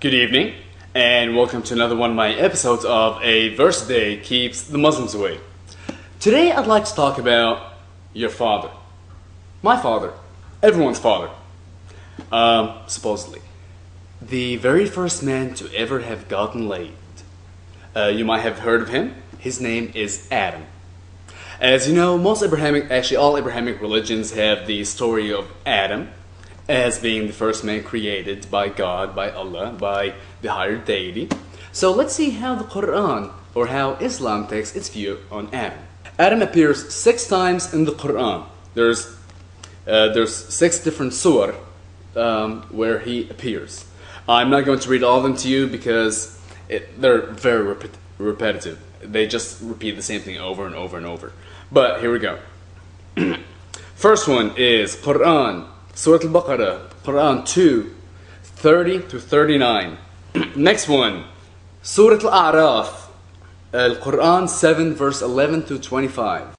Good evening, and welcome to another one of my episodes of A Verse a Day Keeps the Muslims Away. Today I'd like to talk about your father. My father. Everyone's father. Supposedly. The very first man to ever have gotten laid. You might have heard of him. His name is Adam. As you know, all Abrahamic religions have the story of Adam as being the first man created by God, by Allah, by the higher deity. So let's see how the Quran, or how Islam takes its view on Adam. Adam appears 6 times in the Quran. There's 6 different surah where he appears. I'm not going to read all of them to you because they're very repetitive. They just repeat the same thing over and over and over. But here we go. First one is Quran, Surah Al-Baqarah, Quran 2, 30 to 39. Next one, Surah Al-A'raf, Quran 7, verse 11 to 25.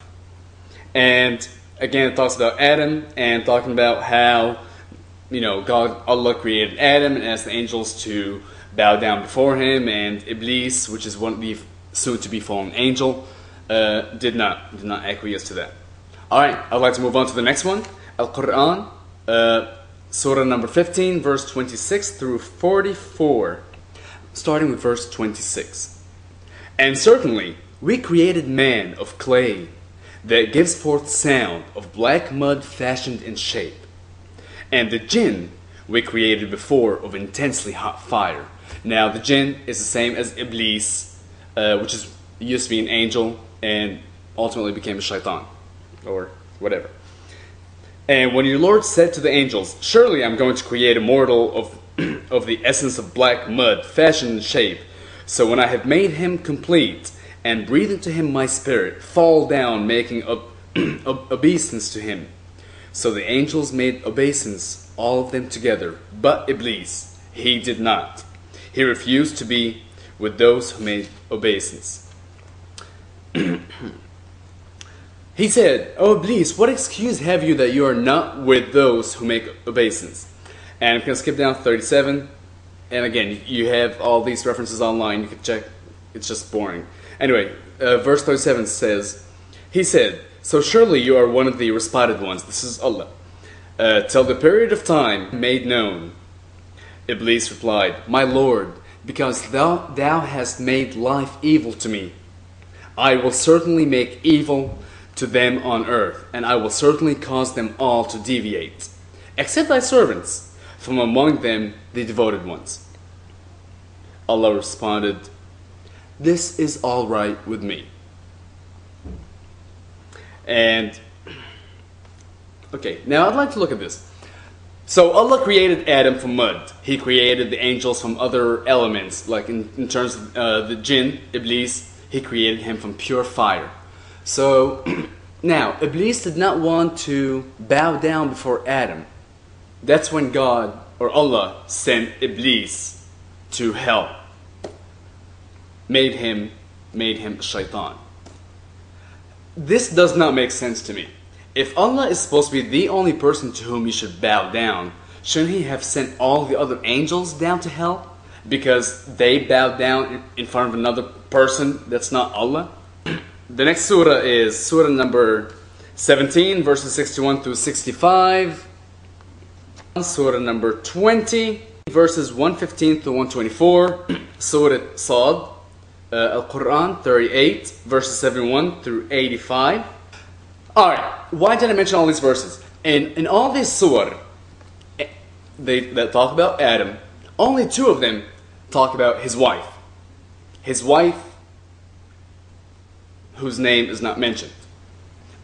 And again, it talks about Adam and talking about how, Allah created Adam and asked the angels to bow down before him, and Iblis, which is one of the soon-to-be fallen angel, did not acquiesce to that. Alright, I'd like to move on to the next one. Al-Quran, Surah number 15, verse 26 through 44. Starting with verse 26. And certainly, we created man of clay that gives forth sound of black mud fashioned in shape. And the jinn we created before of intensely hot fire. Now, the jinn is the same as Iblis, which used to be an angel and ultimately became a shaitan, or whatever. And when your Lord said to the angels, surely I'm going to create a mortal of the essence of black mud, fashioned in shape. So when I have made him complete, and breathe into him my spirit, fall down, making obeisance to him. So the angels made obeisance, all of them together, but Iblis, he did not. He refused to be with those who made obeisance. He said, "O Iblis, what excuse have you that you are not with those who make obeisance?" And I'm going to skip down to 37. And again, you have all these references online. You can check. It's just boring. Anyway, verse 37 says, he said, "So surely you are one of the respotted ones." This is Allah. "Till the period of time made known." Iblis replied, "My Lord, because thou hast made life evil to me, I will certainly make evil to them on earth, and I will certainly cause them all to deviate, except thy servants, from among them the devoted ones." Allah responded, "This is all right with me." And, okay, now I'd like to look at this. So Allah created Adam from mud. He created the angels from other elements, like in terms of the jinn, Iblis, he created him from pure fire. So, now, Iblis did not want to bow down before Adam. That's when God, or Allah, sent Iblis to hell. Made him a shaitan. This does not make sense to me. If Allah is supposed to be the only person to whom you should bow down, shouldn't He have sent all the other angels down to hell? Because they bowed down in front of another person that's not Allah? The next surah is surah number 17, verses 61 through 65. Surah number 20, verses 115 to 124. Surah Sad, Al-Quran 38, verses 71 through 85. Alright, why did I mention all these verses? In all these surah that talk about Adam, only 2 of them talk about his wife. His wife, whose name is not mentioned.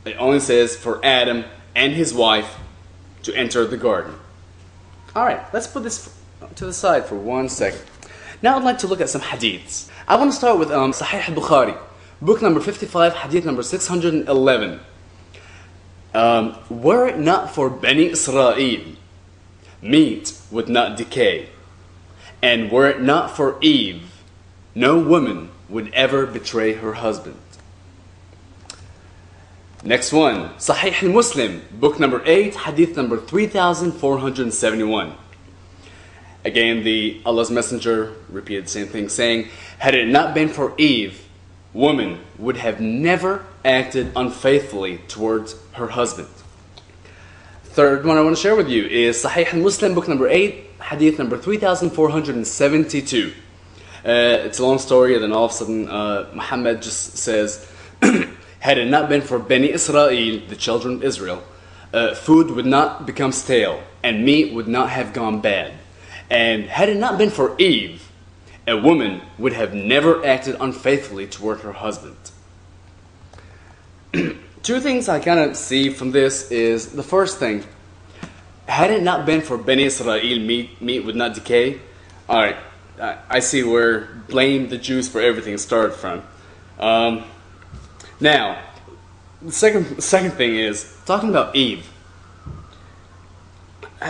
It only says for Adam and his wife to enter the garden. Alright, let's put this to the side for 1 second. Now I'd like to look at some hadiths. I want to start with Sahih al-Bukhari, book number 55, hadith number 611. Were it not for Bani Israel, meat would not decay. And were it not for Eve, no woman would ever betray her husband. Next one, Sahih al-Muslim, book number 8, hadith number 3471. Again, Allah's Messenger repeated the same thing, saying, had it not been for Eve, woman would have never acted unfaithfully towards her husband. Third one I want to share with you is Sahih al-Muslim, book number 8, hadith number 3472. It's a long story, and then all of a sudden Muhammad just says, had it not been for Bani Israel, the children of Israel, food would not become stale, and meat would not have gone bad. And had it not been for Eve, a woman would have never acted unfaithfully toward her husband. Two things I kind of see from this is, the first thing, had it not been for Bani Israel, meat would not decay. Alright, I see where blame the Jews for everything started from. Now, the second thing is, talking about Eve.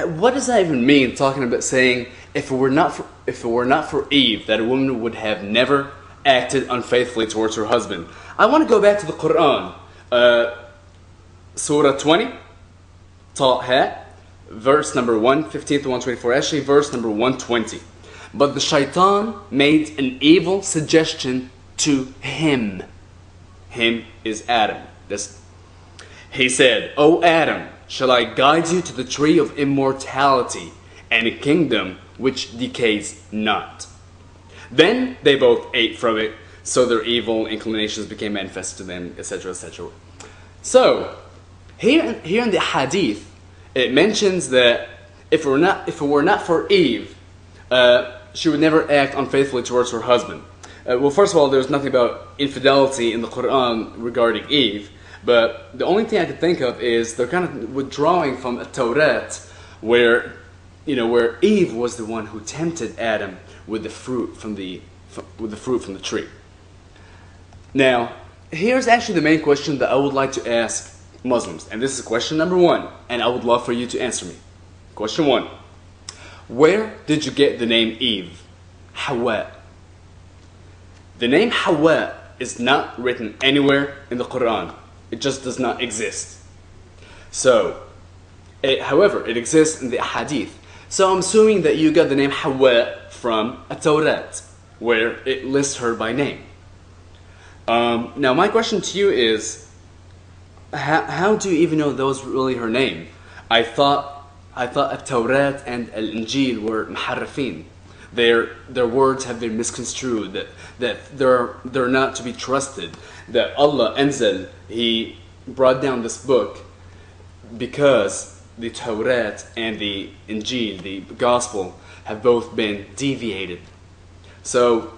What does that even mean, talking about saying, if it were not for Eve, that a woman would have never acted unfaithfully towards her husband? I want to go back to the Quran. Surah 20, Taha, verse number 115 to 124, actually verse number 120. But the shaitan made an evil suggestion to him. Him is Adam. He said, O Adam, shall I guide you to the tree of immortality and a kingdom which decays not? Then they both ate from it, so their evil inclinations became manifest to them, etc., etc. So, here in the hadith, it mentions that if it were not for Eve, she would never act unfaithfully towards her husband. Well, first of all, there's nothing about infidelity in the Quran regarding Eve, but the only thing I could think of is they're kind of withdrawing from a Torah where Eve was the one who tempted Adam with the fruit from the tree. Now, here's actually the main question that I would like to ask Muslims, and this is question number 1, and I would love for you to answer me. Question 1. Where did you get the name Eve? Hawa. The name Hawa is not written anywhere in the Quran. It just does not exist. So, however, it exists in the hadith. So I'm assuming that you got the name Hawa from a Torah, where it lists her by name. Now my question to you is, how do you even know that was really her name? I thought At-Tawrat and Al-Injil were muharrafin. Their words have been misconstrued, that they're not to be trusted, that Allah Anzal, He brought down this book because the Tawrat and the Injil, the Gospel, have both been deviated. So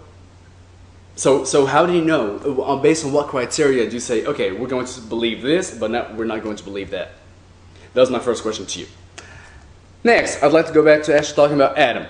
how do you know? Based on what criteria do you say, okay, we're going to believe this, but we're not going to believe that? That was my first question to you. Next, I'd like to go back to actually talking about Adam.